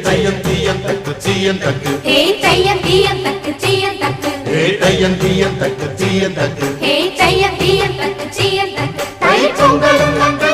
தையம் தீயம் தக்கு சீயம் தக்கு தையம் தீயம் தக்கு சீயம் தக்கு தையம் தீயம் தக்கு சீயம் தக்கு தையம் தீயம் தக்கு சீயம் தக்கு தை பொங்கலும்